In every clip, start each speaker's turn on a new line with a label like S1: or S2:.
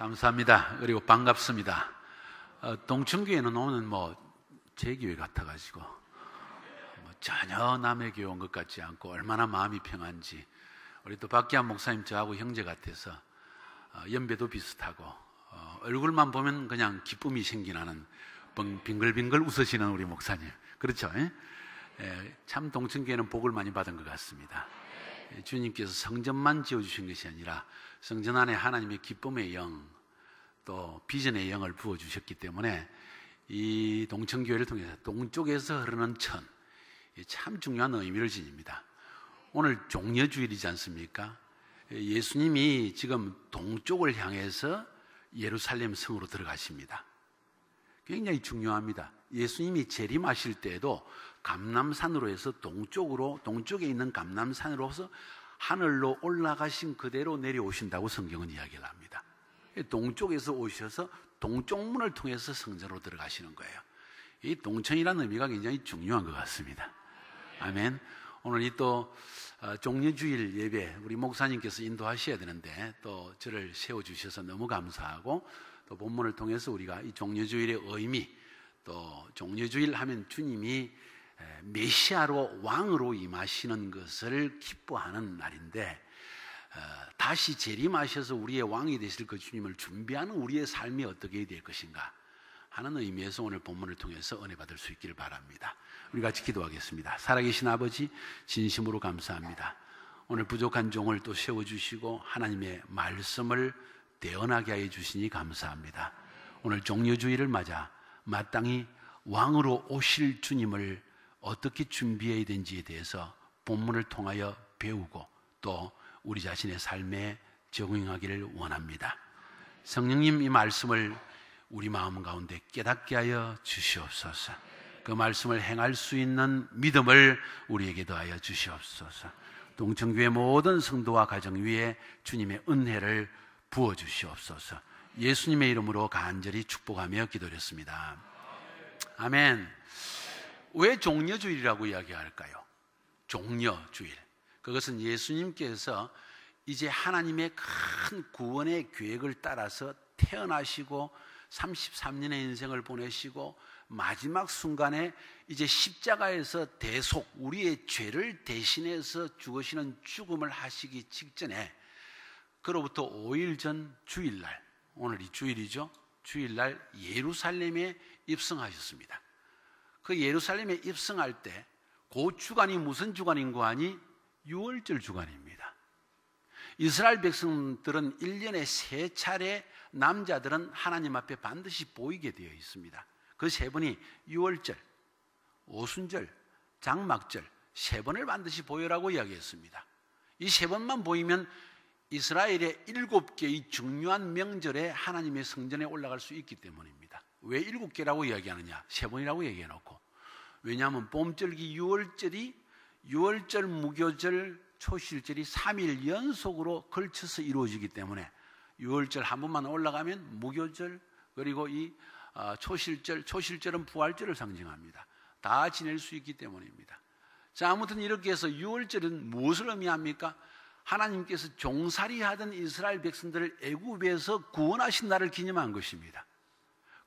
S1: 감사합니다. 그리고 반갑습니다. 동천교회는 오늘 제 교회 같아가지고 전혀 남의 교회 온 것 같지 않고 얼마나 마음이 평안지. 우리 또 박기환 목사님 저하고 형제 같아서 연배도 비슷하고 얼굴만 보면 그냥 기쁨이 생기나는 빙글빙글 웃으시는 우리 목사님. 그렇죠? 참 동천교회는 복을 많이 받은 것 같습니다. 주님께서 성전만 지어주신 것이 아니라 성전 안에 하나님의 기쁨의 영, 또 비전의 영을 부어주셨기 때문에 이 동천교회를 통해서 동쪽에서 흐르는 천, 참 중요한 의미를 지닙니다. 오늘 종려주일이지 않습니까? 예수님이 지금 동쪽을 향해서 예루살렘 성으로 들어가십니다. 굉장히 중요합니다. 예수님이 재림하실 때에도 감람산으로 해서 동쪽에 있는 감람산으로서 하늘로 올라가신 그대로 내려오신다고 성경은 이야기를 합니다. 동쪽에서 오셔서 동쪽문을 통해서 성전으로 들어가시는 거예요. 이 동천이라는 의미가 굉장히 중요한 것 같습니다. 아멘. 오늘 이 또 종려주일 예배 우리 목사님께서 인도하셔야 되는데 또 저를 세워주셔서 너무 감사하고, 또 본문을 통해서 우리가 이 종려주일의 의미, 또 종려주일 하면 주님이 메시아로 왕으로 임하시는 것을 기뻐하는 날인데, 다시 재림하셔서 우리의 왕이 되실 그 주님을 준비하는 우리의 삶이 어떻게 될 것인가 하는 의미에서 오늘 본문을 통해서 은혜 받을 수 있기를 바랍니다. 우리 같이 기도하겠습니다. 살아계신 아버지, 진심으로 감사합니다. 오늘 부족한 종을 또 세워주시고 하나님의 말씀을 대언하게 하여 주시니 감사합니다. 오늘 종려주일을 맞아 마땅히 왕으로 오실 주님을 어떻게 준비해야 되는지에 대해서 본문을 통하여 배우고 또 우리 자신의 삶에 적용하기를 원합니다. 성령님, 이 말씀을 우리 마음 가운데 깨닫게 하여 주시옵소서. 그 말씀을 행할 수 있는 믿음을 우리에게 더하여 주시옵소서. 동천교회 모든 성도와 가정 위에 주님의 은혜를 부어주시옵소서. 예수님의 이름으로 간절히 축복하며 기도드렸습니다. 아멘. 왜 종려주일이라고 이야기할까요? 종려주일. 그것은 예수님께서 이제 하나님의 큰 구원의 계획을 따라서 태어나시고 33년의 인생을 보내시고 마지막 순간에 이제 십자가에서 대속, 우리의 죄를 대신해서 죽으시는 죽음을 하시기 직전에 그로부터 5일 전 주일날, 오늘이 주일이죠. 주일날 예루살렘에 입성하셨습니다. 그 예루살렘에 입성할 때 그 주간이 무슨 주간인고 하니 유월절 주간입니다. 이스라엘 백성들은 1년에 3차례 남자들은 하나님 앞에 반드시 보이게 되어 있습니다. 그 3번이 유월절, 오순절, 장막절 3번을 반드시 보여라고 이야기했습니다. 이 3번만 보이면 이스라엘의 7개의 중요한 명절에 하나님의 성전에 올라갈 수 있기 때문입니다. 왜 7개라고 이야기하느냐? 3번이라고 얘기해놓고. 왜냐하면 봄절기 유월절, 무교절, 초실절이 3일 연속으로 걸쳐서 이루어지기 때문에 유월절 한 번만 올라가면 무교절, 그리고 이 초실절은 부활절을 상징합니다. 다 지낼 수 있기 때문입니다. 자, 아무튼 이렇게 해서 유월절은 무엇을 의미합니까? 하나님께서 종살이하던 이스라엘 백성들을 애굽에서 구원하신 날을 기념한 것입니다.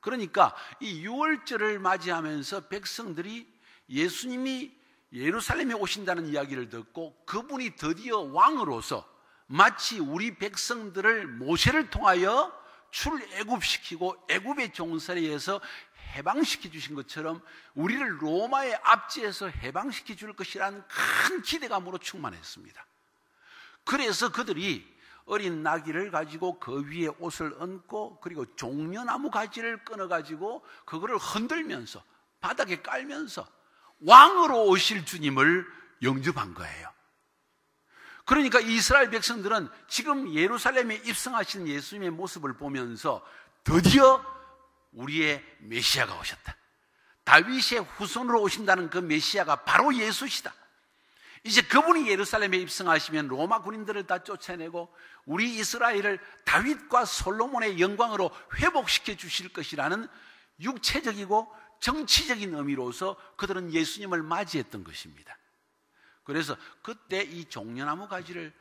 S1: 그러니까 이 유월절을 맞이하면서 백성들이 예수님이 예루살렘에 오신다는 이야기를 듣고 그분이 드디어 왕으로서 마치 우리 백성들을 모세를 통하여 출애굽시키고 애굽의 종살이에서 해방시켜 주신 것처럼 우리를 로마의 압제에서 해방시켜 줄 것이라는 큰 기대감으로 충만했습니다. 그래서 그들이 어린 나귀를 가지고 그 위에 옷을 얹고 그리고 종려나무 가지를 끊어가지고 그거를 흔들면서 바닥에 깔면서 왕으로 오실 주님을 영접한 거예요. 그러니까 이스라엘 백성들은 지금 예루살렘에 입성하신 예수님의 모습을 보면서 드디어 우리의 메시아가 오셨다. 다윗의 후손으로 오신다는 그 메시아가 바로 예수시다. 이제 그분이 예루살렘에 입성하시면 로마 군인들을 다 쫓아내고 우리 이스라엘을 다윗과 솔로몬의 영광으로 회복시켜 주실 것이라는 육체적이고 정치적인 의미로서 그들은 예수님을 맞이했던 것입니다. 그래서 그때 이 종려나무 가지를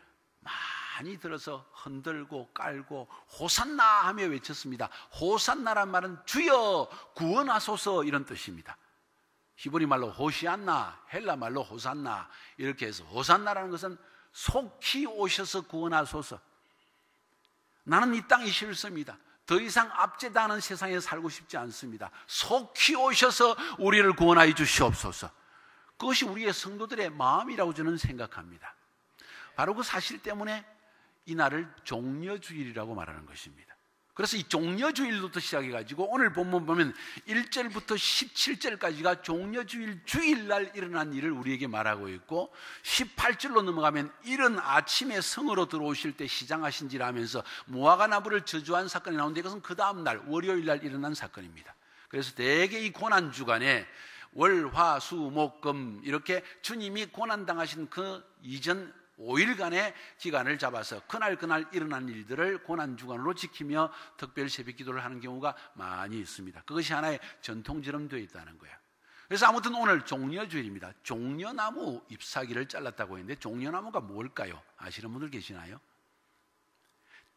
S1: 많이 들어서 흔들고 깔고 호산나 하며 외쳤습니다. 호산나란 말은 주여 구원하소서 이런 뜻입니다. 히브리 말로 호시안나, 헬라 말로 호산나 이렇게 해서 호산나라는 것은 속히 오셔서 구원하소서. 나는 이 땅이 싫습니다. 더 이상 압제당하는 세상에 살고 싶지 않습니다. 속히 오셔서 우리를 구원하여 주시옵소서. 그것이 우리의 성도들의 마음이라고 저는 생각합니다. 바로 그 사실 때문에 이 날을 종려주일이라고 말하는 것입니다. 그래서 이 종려주일부터 시작해가지고 오늘 본문 보면 1절부터 17절까지가 종려주일 주일날 일어난 일을 우리에게 말하고 있고 18절로 넘어가면 이른 아침에 성으로 들어오실 때 시장하신지라 하면서 무화과 나무를 저주한 사건이 나오는데 이것은 그 다음날 월요일날 일어난 사건입니다. 그래서 대개 이 고난주간에 월, 화, 수, 목, 금 이렇게 주님이 고난당하신 그 이전 5일간의 기간을 잡아서 그날 일어난 일들을 고난주간으로 지키며 특별 새벽기도를 하는 경우가 많이 있습니다. 그것이 하나의 전통처럼 되어 있다는 거예요. 그래서 아무튼 오늘 종려주일입니다. 종려나무 잎사귀를 잘랐다고 했는데 종려나무가 뭘까요? 아시는 분들 계시나요?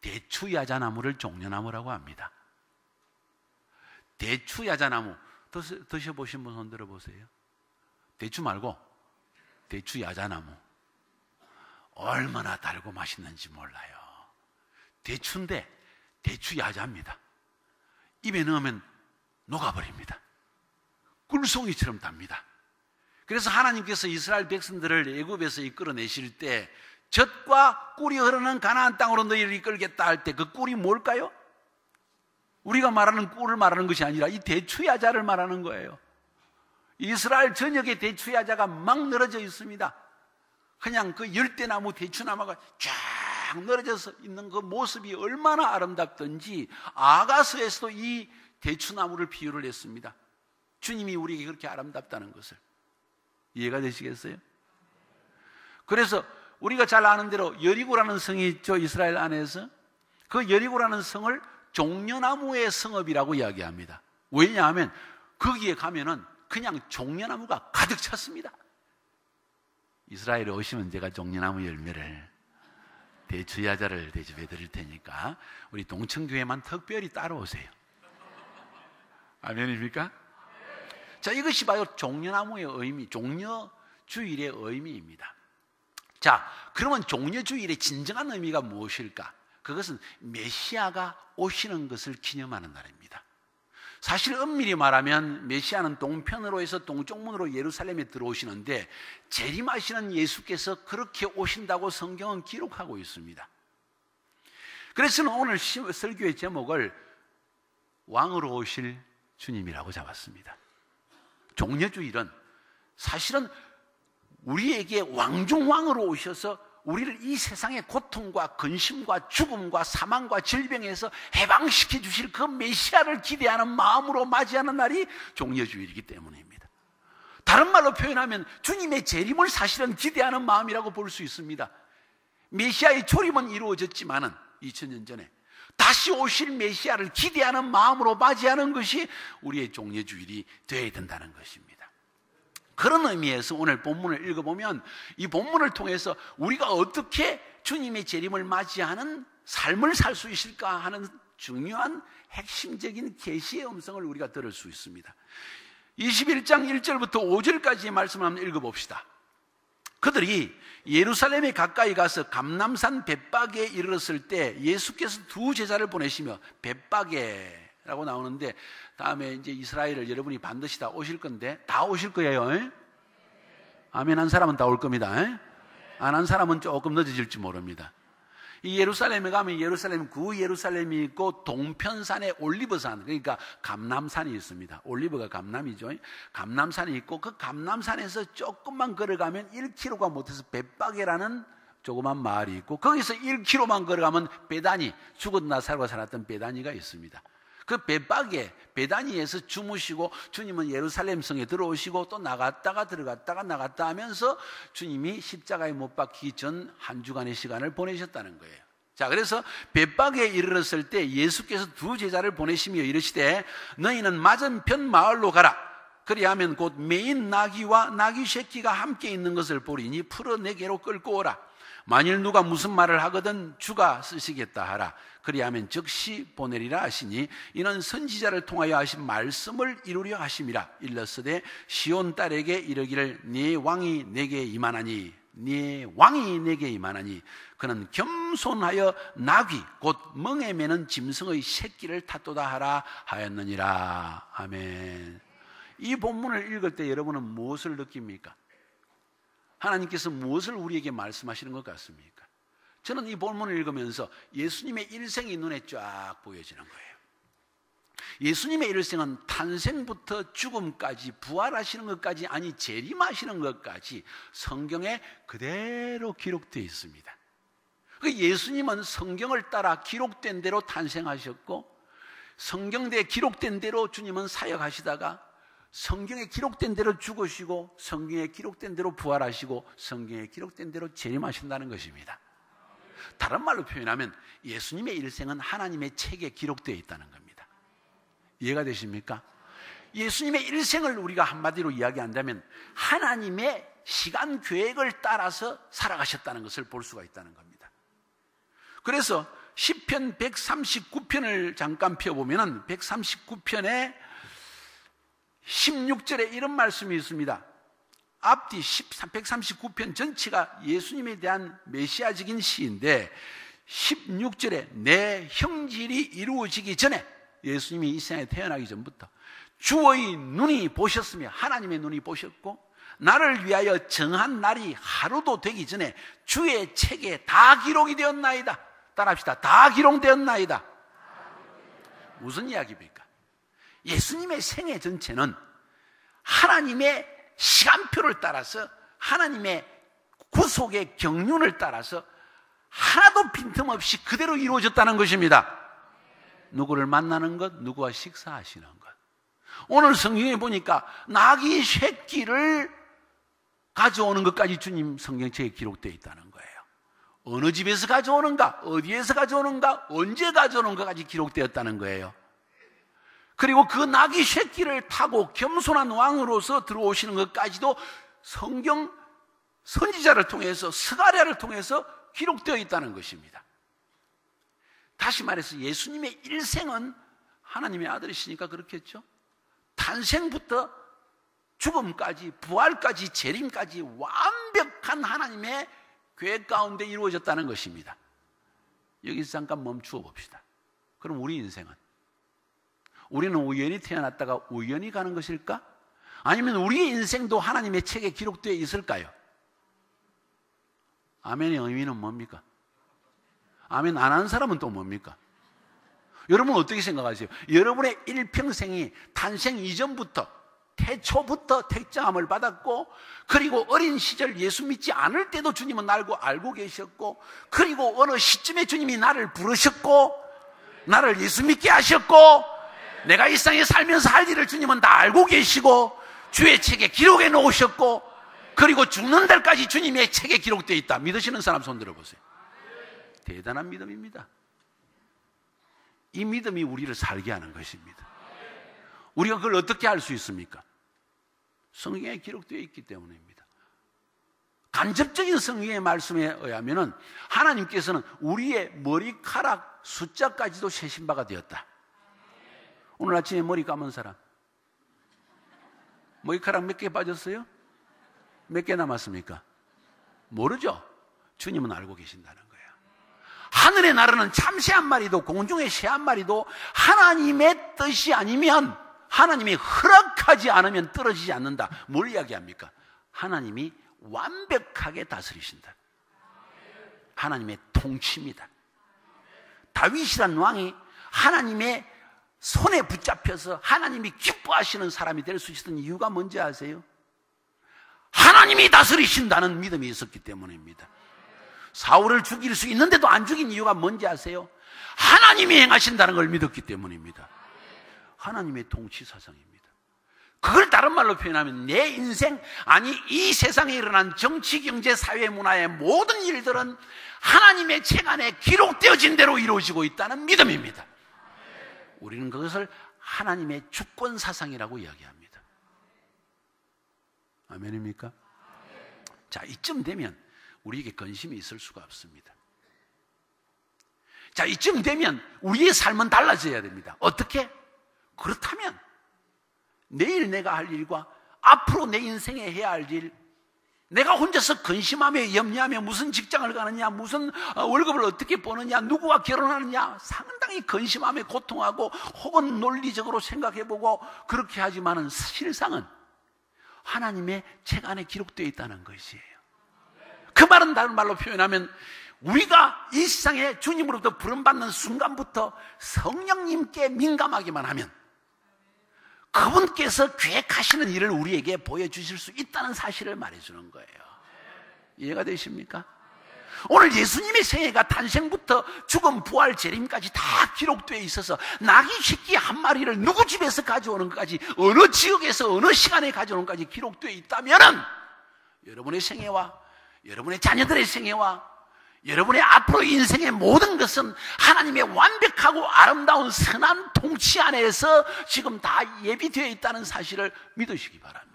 S1: 대추야자나무를 종려나무라고 합니다. 대추야자나무 드셔보신 분 손 들어보세요. 대추 말고 대추야자나무 얼마나 달고 맛있는지 몰라요. 대추인데 대추야자입니다. 입에 넣으면 녹아버립니다. 꿀송이처럼 답니다. 그래서 하나님께서 이스라엘 백성들을 애굽에서 이끌어내실 때 젖과 꿀이 흐르는 가나안 땅으로 너희를 이끌겠다 할 때 그 꿀이 뭘까요? 우리가 말하는 꿀을 말하는 것이 아니라 이 대추야자를 말하는 거예요. 이스라엘 전역에 대추야자가 막 늘어져 있습니다. 그냥 그 열대나무 대추나무가 쫙 늘어져서 있는 그 모습이 얼마나 아름답던지 아가서에서도 이 대추나무를 비유를 했습니다. 주님이 우리에게 그렇게 아름답다는 것을. 이해가 되시겠어요? 그래서 우리가 잘 아는 대로 여리고라는 성이 있죠. 이스라엘 안에서. 그 여리고라는 성을 종려나무의 성읍이라고 이야기합니다. 왜냐하면 거기에 가면은 그냥 종려나무가 가득 찼습니다. 이스라엘에 오시면 제가 종려나무 열매를 대추야자를 대접해 드릴 테니까 우리 동청교회만 특별히 따라오세요. 아멘입니까? 자, 이것이 바로 종려나무의 의미, 종려주일의 의미입니다. 자, 그러면 종려주일의 진정한 의미가 무엇일까? 그것은 메시아가 오시는 것을 기념하는 날입니다. 사실 엄밀히 말하면 메시아는 동편으로 해서 동쪽문으로 예루살렘에 들어오시는데 재림하시는 예수께서 그렇게 오신다고 성경은 기록하고 있습니다. 그래서 저는 오늘 설교의 제목을 왕으로 오실 주님이라고 잡았습니다. 종려주일은 사실은 우리에게 왕중왕으로 오셔서 우리를 이 세상의 고통과 근심과 죽음과 사망과 질병에서 해방시켜 주실 그 메시아를 기대하는 마음으로 맞이하는 날이 종려주일이기 때문입니다. 다른 말로 표현하면 주님의 재림을 사실은 기대하는 마음이라고 볼 수 있습니다. 메시아의 초림은 이루어졌지만은 2000년 전에 다시 오실 메시아를 기대하는 마음으로 맞이하는 것이 우리의 종려주일이 되어야 된다는 것입니다. 그런 의미에서 오늘 본문을 읽어보면 이 본문을 통해서 우리가 어떻게 주님의 재림을 맞이하는 삶을 살 수 있을까 하는 중요한 핵심적인 계시의 음성을 우리가 들을 수 있습니다. 21장 1절부터 5절까지의 말씀을 한번 읽어봅시다. 그들이 예루살렘에 가까이 가서 감람산 벳박에 이르렀을 때 예수께서 두 제자를 보내시며, 벳박에라고 나오는데 다음에 이제 이스라엘을 여러분이 반드시 다 오실 건데 다 오실 거예요. 아멘 한 사람은 다 올 겁니다. 안 한 사람은 조금 늦어질지 모릅니다. 이 예루살렘에 가면 예루살렘 구 예루살렘이 있고 동편산에 올리브산, 그러니까 감람산이 있습니다. 올리브가 감람이죠. 감람산이 있고 그 감람산에서 조금만 걸어가면 1km가 못해서 벳박에라는 조그만 마을이 있고 거기서 1km만 걸어가면 베다니, 죽은 나사로가 살았던 베다니가 있습니다. 그 벳박에 베다니에서 주무시고 주님은 예루살렘 성에 들어오시고 또 나갔다가 들어갔다가 나갔다 하면서 주님이 십자가에 못 박히기 전 한 주간의 시간을 보내셨다는 거예요. 자, 그래서 벳박에 이르렀을 때 예수께서 두 제자를 보내시며 이르시되 너희는 맞은편 마을로 가라. 그리하면 곧 매인 나귀와 나귀 새끼가 함께 있는 것을 보리니 풀어 내게로 끌고 오라. 만일 누가 무슨 말을 하거든 주가 쓰시겠다 하라. 그리하면 즉시 보내리라 하시니 이는 선지자를 통하여 하신 말씀을 이루려 하심이라. 일러스되 시온 딸에게 이르기를 네 왕이 내게 임하나니 네 왕이 내게 임하나니 그는 겸손하여 나귀 곧 멍에 매는 짐승의 새끼를 탔도다 하라 하였느니라. 아멘. 이 본문을 읽을 때 여러분은 무엇을 느낍니까? 하나님께서 무엇을 우리에게 말씀하시는 것 같습니까? 저는 이 본문을 읽으면서 예수님의 일생이 눈에 쫙 보여지는 거예요. 예수님의 일생은 탄생부터 죽음까지, 부활하시는 것까지, 아니 재림하시는 것까지 성경에 그대로 기록되어 있습니다. 예수님은 성경을 따라 기록된 대로 탄생하셨고, 성경대에 기록된 대로 주님은 사역하시다가 성경에 기록된 대로 죽으시고, 성경에 기록된 대로 부활하시고, 성경에 기록된 대로 재림하신다는 것입니다. 다른 말로 표현하면 예수님의 일생은 하나님의 책에 기록되어 있다는 겁니다. 이해가 되십니까? 예수님의 일생을 우리가 한마디로 이야기한다면 하나님의 시간 계획을 따라서 살아가셨다는 것을 볼 수가 있다는 겁니다. 그래서 시편 139편을 잠깐 펴보면 139편에 16절에 이런 말씀이 있습니다. 앞뒤 139편 전체가 예수님에 대한 메시아적인 시인데 16절에 내 형질이 이루어지기 전에, 예수님이 이 세상에 태어나기 전부터 주의 눈이 보셨으며, 하나님의 눈이 보셨고, 나를 위하여 정한 날이 하루도 되기 전에 주의 책에 다 기록이 되었나이다. 따라합시다. 다 기록되었나이다. 무슨 이야기입니까? 예수님의 생애 전체는 하나님의 시간표를 따라서, 하나님의 구속의 경륜을 따라서 하나도 빈틈없이 그대로 이루어졌다는 것입니다. 누구를 만나는 것, 누구와 식사하시는 것. 오늘 성경에 보니까 나귀 새끼를 가져오는 것까지 주님 성경책에 기록되어 있다는 거예요. 어느 집에서 가져오는가, 어디에서 가져오는가, 언제 가져오는가까지 기록되었다는 거예요. 그리고 그 나귀 새끼를 타고 겸손한 왕으로서 들어오시는 것까지도 성경 선지자를 통해서, 스가랴를 통해서 기록되어 있다는 것입니다. 다시 말해서 예수님의 일생은 하나님의 아들이시니까 그렇겠죠. 탄생부터 죽음까지, 부활까지, 재림까지 완벽한 하나님의 계획 가운데 이루어졌다는 것입니다. 여기서 잠깐 멈추어 봅시다. 그럼 우리 인생은? 우리는 우연히 태어났다가 우연히 가는 것일까? 아니면 우리의 인생도 하나님의 책에 기록되어 있을까요? 아멘의 의미는 뭡니까? 아멘 안 하는 사람은 또 뭡니까? 여러분 어떻게 생각하세요? 여러분의 일평생이 탄생 이전부터, 태초부터 택정함을 받았고, 그리고 어린 시절 예수 믿지 않을 때도 주님은 알고 계셨고, 그리고 어느 시점에 주님이 나를 부르셨고, 나를 예수 믿게 하셨고, 내가 이 세상에 살면서 할 일을 주님은 다 알고 계시고, 주의 책에 기록해 놓으셨고, 그리고 죽는 날까지 주님의 책에 기록되어 있다. 믿으시는 사람 손 들어보세요. 대단한 믿음입니다. 이 믿음이 우리를 살게 하는 것입니다. 우리가 그걸 어떻게 할 수 있습니까? 성경에 기록되어 있기 때문입니다. 간접적인 성경의 말씀에 의하면 하나님께서는 우리의 머리카락 숫자까지도 세신 바가 되었다. 오늘 아침에 머리 감은 사람, 머리카락 몇 개 빠졌어요? 몇 개 남았습니까? 모르죠? 주님은 알고 계신다는 거예요. 하늘에 나르는 참새 한 마리도, 공중의 새 한 마리도 하나님의 뜻이 아니면, 하나님이 허락하지 않으면 떨어지지 않는다. 뭘 이야기합니까? 하나님이 완벽하게 다스리신다. 하나님의 통치입니다. 다윗이란 왕이 하나님의 손에 붙잡혀서 하나님이 기뻐하시는 사람이 될 수 있었던 이유가 뭔지 아세요? 하나님이 다스리신다는 믿음이 있었기 때문입니다. 사울을 죽일 수 있는데도 안 죽인 이유가 뭔지 아세요? 하나님이 행하신다는 걸 믿었기 때문입니다. 하나님의 통치 사상입니다. 그걸 다른 말로 표현하면 내 인생, 아니 이 세상에 일어난 정치, 경제, 사회, 문화의 모든 일들은 하나님의 책 안에 기록되어진 대로 이루어지고 있다는 믿음입니다. 우리는 그것을 하나님의 주권 사상이라고 이야기합니다. 아멘입니까? 자, 이쯤 되면 우리에게 근심이 있을 수가 없습니다. 자, 이쯤 되면 우리의 삶은 달라져야 됩니다. 어떻게? 그렇다면 내일 내가 할 일과 앞으로 내 인생에 해야 할 일, 내가 혼자서 근심하며 염려하며 무슨 직장을 가느냐, 무슨 월급을 어떻게 버느냐, 누구와 결혼하느냐 상당히 근심하며 고통하고 혹은 논리적으로 생각해보고 그렇게 하지만은 실상은 하나님의 책 안에 기록되어 있다는 것이에요. 그 말은 다른 말로 표현하면 우리가 이 세상에 주님으로부터 부름받는 순간부터 성령님께 민감하기만 하면 그분께서 계획하시는 일을 우리에게 보여주실 수 있다는 사실을 말해주는 거예요. 이해가 되십니까? 오늘 예수님의 생애가 탄생부터 죽음, 부활, 재림까지 다 기록되어 있어서 나귀 새끼 한 마리를 누구 집에서 가져오는 것까지, 어느 지역에서 어느 시간에 가져오는 것까지 기록되어 있다면 여러분의 생애와 여러분의 자녀들의 생애와 여러분의 앞으로 인생의 모든 것은 하나님의 완벽하고 아름다운 선한 통치 안에서 지금 다 예비되어 있다는 사실을 믿으시기 바랍니다.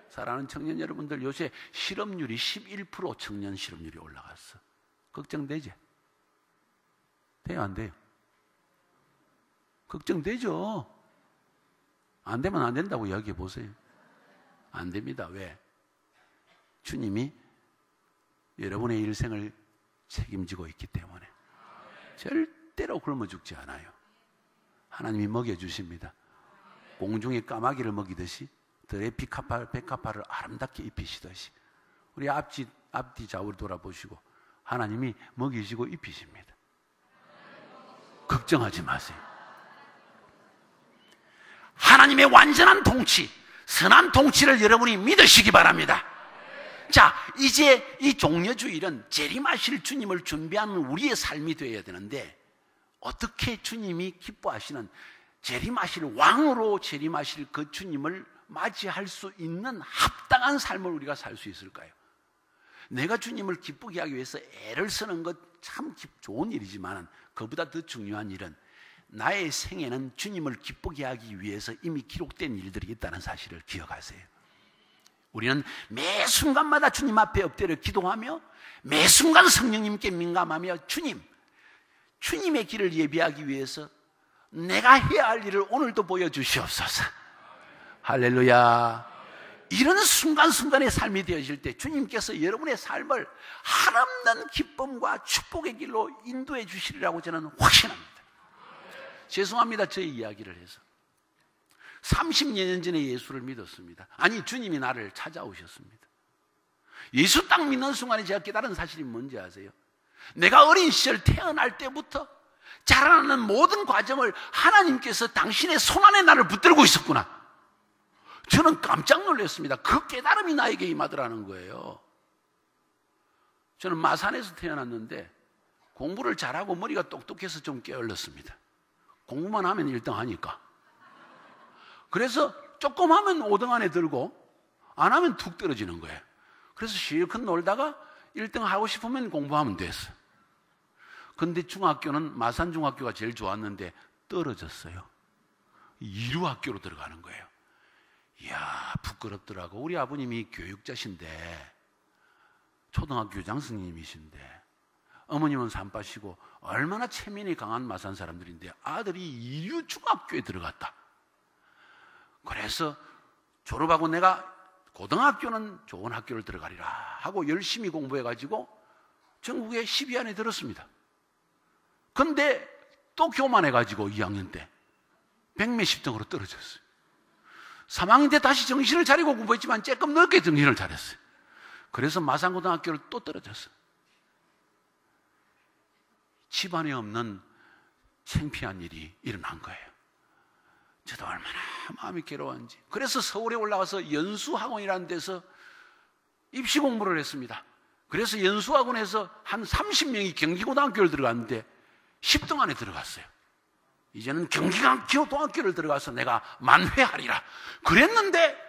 S1: 사랑하는 청년 여러분들, 요새 실업률이 11% 청년 실업률이 올라갔어. 걱정되지? 돼요, 안 돼요? 걱정되죠? 안 되면 안 된다고 이야기해 보세요. 안 됩니다. 왜? 주님이 여러분의 일생을 책임지고 있기 때문에 절대로 굶어 죽지 않아요. 하나님이 먹여주십니다. 공중에 까마귀를 먹이듯이 들의 백합화를 아름답게 입히시듯이 우리 앞뒤 좌우를 돌아보시고 하나님이 먹이시고 입히십니다. 걱정하지 마세요. 하나님의 완전한 통치, 선한 통치를 여러분이 믿으시기 바랍니다. 자, 이제 이 종려주일은 재림하실 주님을 준비하는 우리의 삶이 되어야 되는데 어떻게 주님이 기뻐하시는 재림하실 왕으로 재림하실 그 주님을 맞이할 수 있는 합당한 삶을 우리가 살 수 있을까요? 내가 주님을 기쁘게 하기 위해서 애를 쓰는 것 참 좋은 일이지만 그보다 더 중요한 일은 나의 생애는 주님을 기쁘게 하기 위해서 이미 기록된 일들이 있다는 사실을 기억하세요. 우리는 매 순간마다 주님 앞에 엎드려 기도하며 매 순간 성령님께 민감하며 주님의 길을 예비하기 위해서 내가 해야 할 일을 오늘도 보여주시옵소서. 할렐루야. 이런 순간순간의 삶이 되어질 때 주님께서 여러분의 삶을 한없는 기쁨과 축복의 길로 인도해 주시리라고 저는 확신합니다. 죄송합니다. 저의 이야기를 해서 30년 전에 예수를 믿었습니다. 아니, 주님이 나를 찾아오셨습니다. 예수 딱 믿는 순간에 제가 깨달은 사실이 뭔지 아세요? 내가 어린 시절 태어날 때부터 자라나는 모든 과정을 하나님께서 당신의 손안에 나를 붙들고 있었구나. 저는 깜짝 놀랐습니다. 그 깨달음이 나에게 임하더라는 거예요. 저는 마산에서 태어났는데 공부를 잘하고 머리가 똑똑해서 좀 게을렀습니다. 공부만 하면 1등 하니까. 그래서 조금 하면 5등 안에 들고 안 하면 툭 떨어지는 거예요. 그래서 실컷 놀다가 1등 하고 싶으면 공부하면 됐어요. 근데 중학교는 마산중학교가 제일 좋았는데 떨어졌어요. 이류학교로 들어가는 거예요. 이야, 부끄럽더라고. 우리 아버님이 교육자신데 초등학교 교장 선생님이신데 어머님은 산빠시고 얼마나 체면이 강한 마산 사람들인데 아들이 이류 중학교에 들어갔다. 그래서 졸업하고 내가 고등학교는 좋은 학교를 들어가리라 하고 열심히 공부해가지고 전국에 10위 안에 들었습니다. 근데 또 교만해가지고 2학년 때 100몇십 등으로 떨어졌어요. 3학년 때 다시 정신을 차리고 공부했지만 조금 늦게 정신을 차렸어요. 그래서 마산고등학교를 또 떨어졌어요. 집안에 없는 창피한 일이 일어난 거예요. 저도 얼마나 마음이 괴로웠는지. 그래서 서울에 올라가서 연수학원이라는 데서 입시 공부를 했습니다. 그래서 연수학원에서 한 30명이 경기고등학교를 들어갔는데 10등 안에 들어갔어요. 이제는 경기고등학교를 들어가서 내가 만회하리라 그랬는데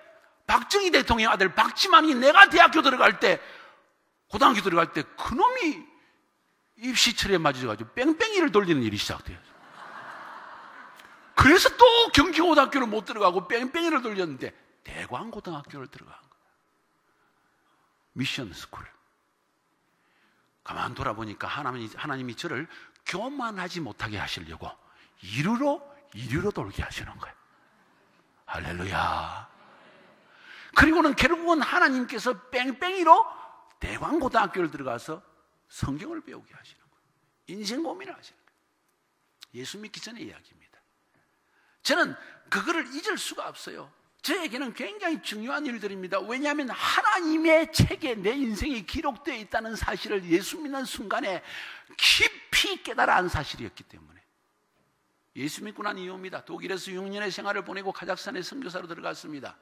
S1: 박정희 대통령 아들 박지만이 내가 대학교 들어갈 때, 고등학교 들어갈 때 그놈이 입시철에 맞아가지고 뺑뺑이를 돌리는 일이 시작돼요. 그래서 또 경기고등학교를 못 들어가고 뺑뺑이를 돌렸는데 대광고등학교를 들어간 거예요. 미션 스쿨. 가만 돌아보니까 하나님이 저를 교만하지 못하게 하시려고 이리로 돌게 하시는 거예요. 할렐루야. 그리고는 결국은 하나님께서 뺑뺑이로 대광고등학교를 들어가서 성경을 배우게 하시는 거예요. 인생 고민을 하시는 거예요. 예수 믿기 전의 이야기입니다. 저는 그거를 잊을 수가 없어요. 저에게는 굉장히 중요한 일들입니다. 왜냐하면 하나님의 책에 내 인생이 기록되어 있다는 사실을 예수 믿는 순간에 깊이 깨달아 안 사실이었기 때문에. 예수 믿고 난 이후입니다. 독일에서 6년의 생활을 보내고 카자흐스탄에 선교사로 들어갔습니다.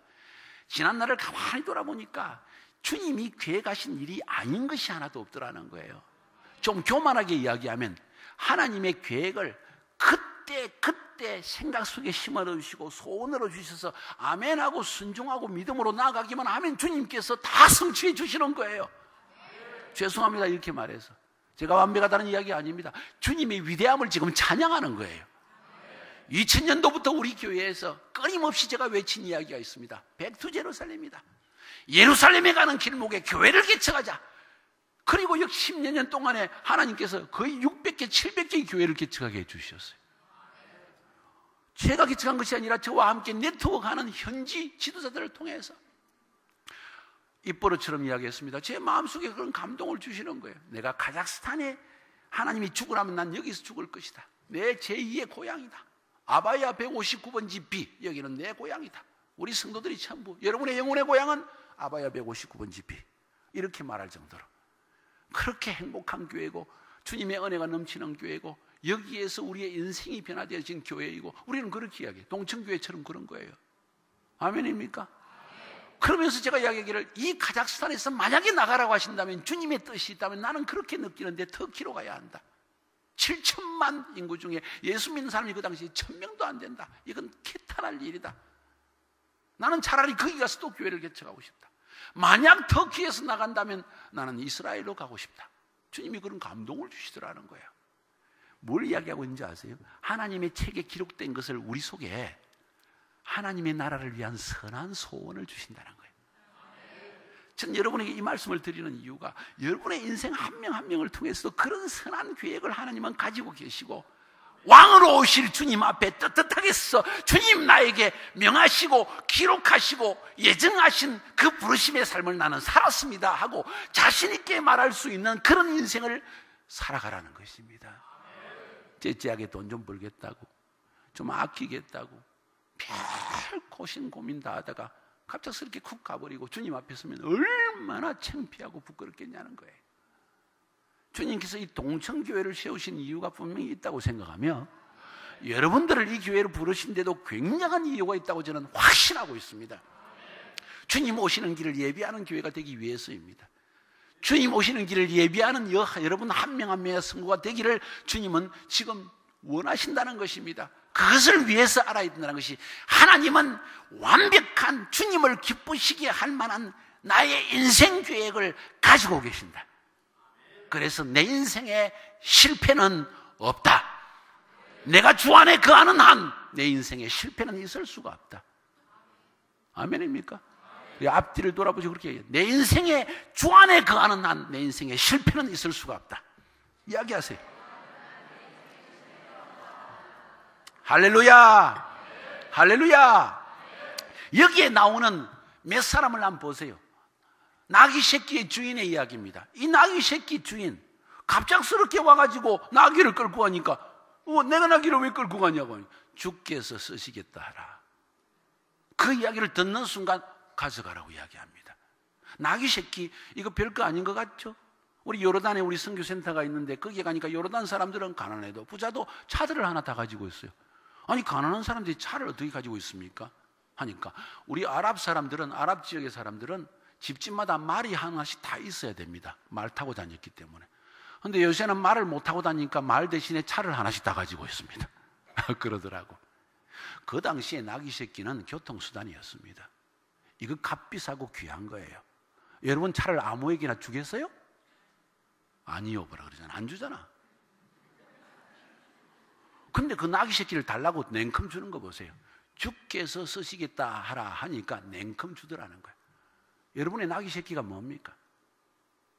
S1: 지난 날을 가만히 돌아보니까 주님이 계획하신 일이 아닌 것이 하나도 없더라는 거예요. 좀 교만하게 이야기하면 하나님의 계획을 그때 생각 속에 심어주시고 소원으로 주셔서 아멘하고 순종하고 믿음으로 나아가기만 하면 주님께서 다 성취해 주시는 거예요. 죄송합니다 이렇게 말해서. 제가 완벽하다는 이야기 아닙니다. 주님의 위대함을 지금 찬양하는 거예요. 2000년도부터 우리 교회에서 끊임없이 제가 외친 이야기가 있습니다. 백투 제루살렘이다. 예루살렘에 가는 길목에 교회를 개척하자. 그리고 역 10여 년 동안에 하나님께서 거의 600개, 700개의 교회를 개척하게 해주셨어요. 제가 개척한 것이 아니라 저와 함께 네트워크하는 현지 지도자들을 통해서 입버릇처럼 이야기했습니다. 제 마음속에 그런 감동을 주시는 거예요. 내가 카자흐스탄에 하나님이 죽으라면 난 여기서 죽을 것이다. 내 제2의 고향이다. 아바야 159번지 B, 여기는 내 고향이다. 우리 성도들이 전부 여러분의 영혼의 고향은 아바야 159번지 B, 이렇게 말할 정도로 그렇게 행복한 교회고 주님의 은혜가 넘치는 교회고 여기에서 우리의 인생이 변화되어진 교회이고 우리는 그렇게 이야기해요. 동천교회처럼 그런 거예요. 아멘입니까? 그러면서 제가 이야기하기를 이 카자흐스탄에서 만약에 나가라고 하신다면 주님의 뜻이 있다면 나는 그렇게 느끼는데 터키로 가야 한다. 7천만 인구 중에 예수 믿는 사람이 그 당시에 1000명도 안 된다. 이건 개탄할 일이다. 나는 차라리 거기 가서 또 교회를 개척하고 싶다. 만약 터키에서 나간다면 나는 이스라엘로 가고 싶다. 주님이 그런 감동을 주시더라는 거예요. 뭘 이야기하고 있는지 아세요? 하나님의 책에 기록된 것을 우리 속에 하나님의 나라를 위한 선한 소원을 주신다는 거예요. 전 여러분에게 이 말씀을 드리는 이유가 여러분의 인생 한 명 한 명을 통해서도 그런 선한 계획을 하나님은 가지고 계시고 왕으로 오실 주님 앞에 떳떳하게 서 주님 나에게 명하시고 기록하시고 예정하신 그 부르심의 삶을 나는 살았습니다 하고 자신 있게 말할 수 있는 그런 인생을 살아가라는 것입니다. 째째하게 돈 좀 벌겠다고 좀 아끼겠다고 별 고심 고민 다 하다가 갑작스럽게 쿡 가버리고 주님 앞에 서면 얼마나 창피하고 부끄럽겠냐는 거예요. 주님께서 이 동천교회를 세우신 이유가 분명히 있다고 생각하며 여러분들을 이 교회로 부르신데도 굉장한 이유가 있다고 저는 확신하고 있습니다. 주님 오시는 길을 예비하는 교회가 되기 위해서입니다. 주님 오시는 길을 예비하는 여러분 한 명 한 명의 성도가 되기를 주님은 지금 원하신다는 것입니다. 그것을 위해서 알아야 된다는 것이 하나님은 완벽한 주님을 기쁘시게 할 만한 나의 인생 계획을 가지고 계신다. 그래서 내 인생에 실패는 없다. 내가 주 안에 거하는 한 내 인생에 실패는 있을 수가 없다. 아멘입니까? 앞뒤를 돌아보시고 그렇게 얘기해요. 내 인생에 주 안에 거하는 한 내 인생에 실패는 있을 수가 없다. 이야기하세요. 할렐루야! 할렐루야! 여기에 나오는 몇 사람을 한번 보세요. 나귀 새끼의 주인의 이야기입니다. 이 나귀 새끼 주인 갑작스럽게 와가지고 나귀를 끌고 가니까 내가 나귀를 왜 끌고 가냐고. 주께서 쓰시겠다 하라. 그 이야기를 듣는 순간 가져가라고 이야기합니다. 나귀 새끼 이거 별거 아닌 것 같죠? 우리 요르단에 우리 선교센터가 있는데 거기에 가니까 요르단 사람들은 가난해도 부자도 차들을 하나 다 가지고 있어요. 아니 가난한 사람들이 차를 어떻게 가지고 있습니까? 하니까 우리 아랍 사람들은 아랍 지역의 사람들은 집집마다 말이 하나씩 다 있어야 됩니다. 말 타고 다녔기 때문에. 그런데 요새는 말을 못 타고 다니니까 말 대신에 차를 하나씩 다 가지고 있습니다. 그러더라고. 그 당시에 나귀 새끼는 교통수단이었습니다. 이거 값비싸고 귀한 거예요. 여러분 차를 아무에게나 주겠어요? 아니요 뭐라 그러잖아. 안 주잖아. 근데 그 나귀 새끼를 달라고 냉큼 주는 거 보세요. 주께서 쓰시겠다 하라 하니까 냉큼 주더라는 거예요. 여러분의 나귀 새끼가 뭡니까?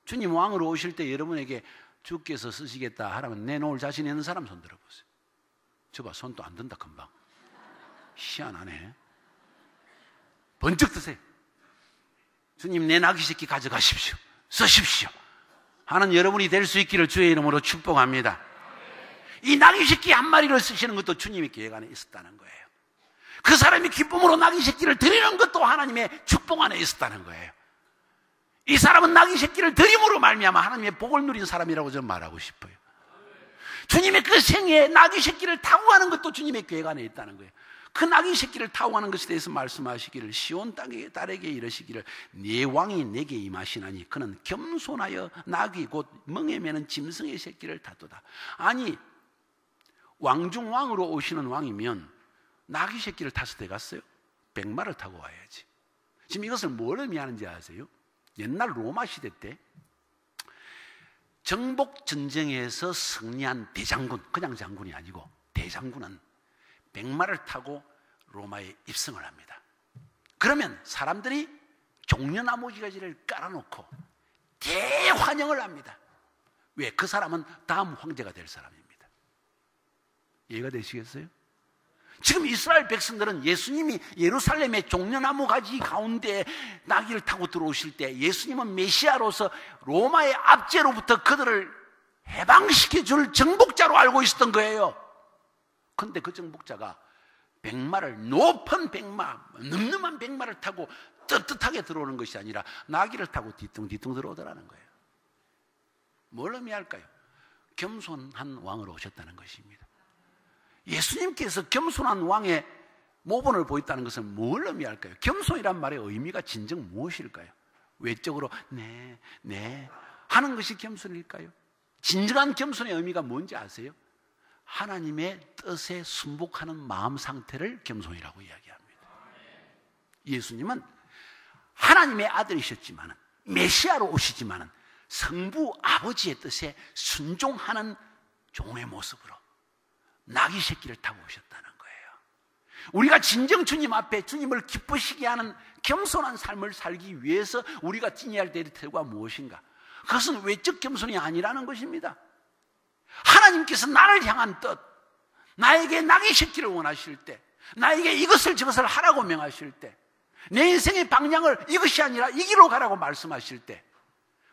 S1: 주님 왕으로 오실 때 여러분에게 주께서 쓰시겠다 하라면 내놓을 자신 있는 사람 손 들어보세요. 저봐, 손도 안 든다 금방. 희한하네. 번쩍 드세요. 주님, 내 나귀 새끼 가져가십시오. 쓰십시오 하는 여러분이 될 수 있기를 주의 이름으로 축복합니다. 이 나귀 새끼 한 마리를 쓰시는 것도 주님의 계획 안에 있었다는 거예요. 그 사람이 기쁨으로 나귀 새끼를 드리는 것도 하나님의 축복 안에 있었다는 거예요. 이 사람은 나귀 새끼를 드림으로 말미암아 하나님의 복을 누린 사람이라고 저는 말하고 싶어요. 주님의 그 생애에 나귀 새끼를 타고 가는 것도 주님의 계획 안에 있다는 거예요. 그 나귀 새끼를 타고 가는 것에 대해서 말씀하시기를 시온 딸에게 이르시기를 네 왕이 내게 임하시나니 그는 겸손하여 나귀 곧 멍에 매는 짐승의 새끼를 타도다. 아니, 왕중 왕으로 오시는 왕이면 나귀 새끼를 타서 돼갔어요? 백마를 타고 와야지. 지금 이것을 뭘 의미하는지 아세요? 옛날 로마 시대 때 정복 전쟁에서 승리한 대장군, 그냥 장군이 아니고 대장군은 백마를 타고 로마에 입성을 합니다. 그러면 사람들이 종려나무지가지를 깔아놓고 대환영을 합니다. 왜? 그 사람은 다음 황제가 될 사람입니다. 이해가 되시겠어요? 지금 이스라엘 백성들은 예수님이 예루살렘의 종려나무 가지 가운데 나귀를 타고 들어오실 때 예수님은 메시아로서 로마의 압제로부터 그들을 해방시켜 줄 정복자로 알고 있었던 거예요. 그런데 그 정복자가 백마를, 높은 백마, 늠름한 백마를 타고 떳떳하게 들어오는 것이 아니라 나귀를 타고 뒤뚱뒤뚱 들어오더라는 거예요. 뭘 의미할까요? 겸손한 왕으로 오셨다는 것입니다. 예수님께서 겸손한 왕의 모본을 보였다는 것은 뭘 의미할까요? 겸손이란 말의 의미가 진정 무엇일까요? 외적으로 네 하는 것이 겸손일까요? 진정한 겸손의 의미가 뭔지 아세요? 하나님의 뜻에 순복하는 마음 상태를 겸손이라고 이야기합니다. 예수님은 하나님의 아들이셨지만 메시아로 오시지만 성부 아버지의 뜻에 순종하는 종의 모습으로 나귀 새끼를 타고 오셨다는 거예요. 우리가 진정 주님 앞에 주님을 기쁘시게 하는 겸손한 삶을 살기 위해서 우리가 지녀야 될 태도가 무엇인가? 그것은 외적 겸손이 아니라는 것입니다. 하나님께서 나를 향한 뜻, 나에게 나귀 새끼를 원하실 때, 나에게 이것을 저것을 하라고 명하실 때, 내 인생의 방향을 이것이 아니라 이 길로 가라고 말씀하실 때,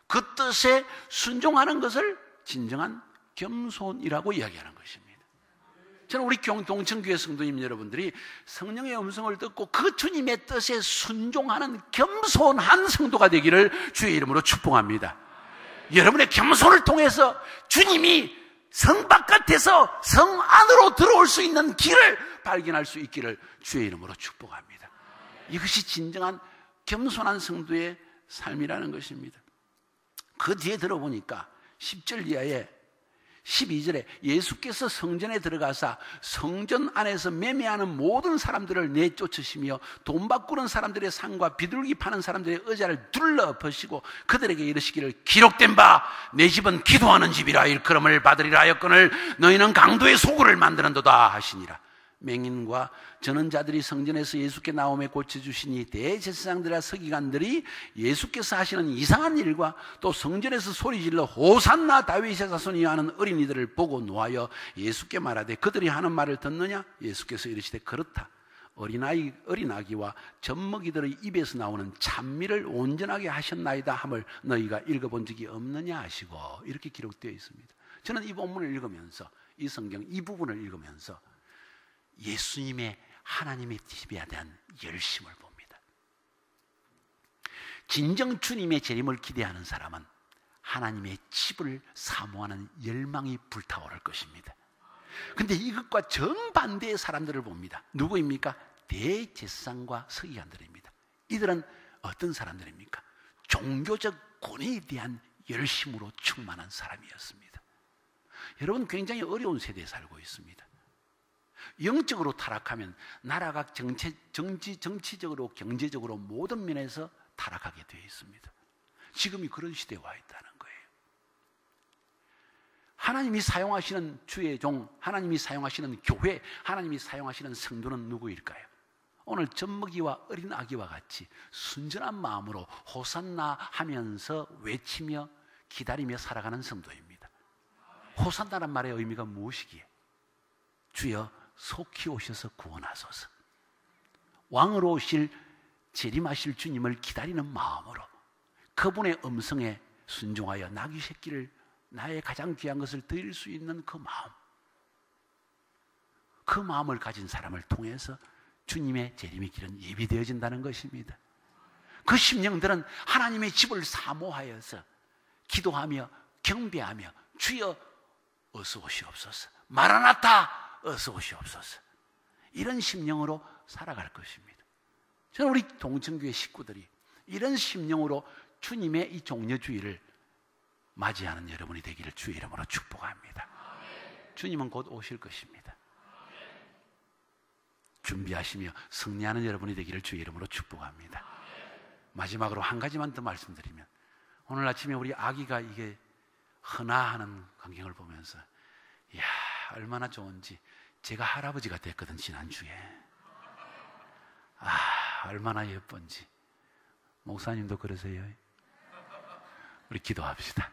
S1: 그 뜻에 순종하는 것을 진정한 겸손이라고 이야기하는 것입니다. 저는 우리 동천교회 성도님 여러분들이 성령의 음성을 듣고 그 주님의 뜻에 순종하는 겸손한 성도가 되기를 주의 이름으로 축복합니다. 여러분의 겸손을 통해서 주님이 성 바깥에서 성 안으로 들어올 수 있는 길을 발견할 수 있기를 주의 이름으로 축복합니다. 이것이 진정한 겸손한 성도의 삶이라는 것입니다. 그 뒤에 들어보니까 10절 이하에 12절에 예수께서 성전에 들어가사 성전 안에서 매매하는 모든 사람들을 내쫓으시며 돈 바꾸는 사람들의 상과 비둘기 파는 사람들의 의자를 둘러엎으시고 그들에게 이르시기를 기록된 바 내 집은 기도하는 집이라 일컬음을 받으리라 하였거늘 너희는 강도의 소굴을 만드는도다 하시니라. 맹인과 전원자들이 성전에서 예수께 나오매 고쳐주시니 대제사장들과 서기관들이 예수께서 하시는 이상한 일과 또 성전에서 소리질러 호산나 다윗의 자손이여 하는 어린이들을 보고 노하여 예수께 말하되 그들이 하는 말을 듣느냐? 예수께서 이르시되 그렇다. 어린아기와 젖먹이들의 입에서 나오는 찬미를 온전하게 하셨나이다 함을 너희가 읽어본 적이 없느냐 하시고 이렇게 기록되어 있습니다. 저는 이 본문을 읽으면서 이 성경 이 부분을 읽으면서 예수님의 하나님의 집에 대한 열심을 봅니다. 진정 주님의 재림을 기대하는 사람은 하나님의 집을 사모하는 열망이 불타오를 것입니다. 그런데 이것과 정반대의 사람들을 봅니다. 누구입니까? 대제사장과 서기관들입니다. 이들은 어떤 사람들입니까? 종교적 권위에 대한 열심으로 충만한 사람이었습니다. 여러분, 굉장히 어려운 세대에 살고 있습니다. 영적으로 타락하면 나라가 정치적으로 경제적으로 모든 면에서 타락하게 되어 있습니다. 지금이 그런 시대에 와 있다는 거예요. 하나님이 사용하시는 주의 종, 하나님이 사용하시는 교회, 하나님이 사용하시는 성도는 누구일까요? 오늘 젖먹이와 어린 아기와 같이 순전한 마음으로 호산나 하면서 외치며 기다리며 살아가는 성도입니다. 호산나란 말의 의미가 무엇이기에? 주여 속히 오셔서 구원하소서. 왕으로 오실 재림하실 주님을 기다리는 마음으로 그분의 음성에 순종하여 나귀 새끼를, 나의 가장 귀한 것을 드릴 수 있는 그 마음, 그 마음을 가진 사람을 통해서 주님의 재림의 길은 예비되어진다는 것입니다. 그 심령들은 하나님의 집을 사모하여서 기도하며 경배하며 주여 어서 오시옵소서, 마라나타 어서 오시옵소서, 이런 심령으로 살아갈 것입니다. 저는 우리 동천교회 식구들이 이런 심령으로 주님의 이 종려주의를 맞이하는 여러분이 되기를 주의 이름으로 축복합니다. 주님은 곧 오실 것입니다. 준비하시며 승리하는 여러분이 되기를 주의 이름으로 축복합니다. 마지막으로 한 가지만 더 말씀드리면, 오늘 아침에 우리 아기가 이게 헌화하는 광경을 보면서 이야, 얼마나 좋은지. 제가 할아버지가 됐거든, 지난주에. 얼마나 예쁜지. 목사님도 그러세요? 우리 기도합시다.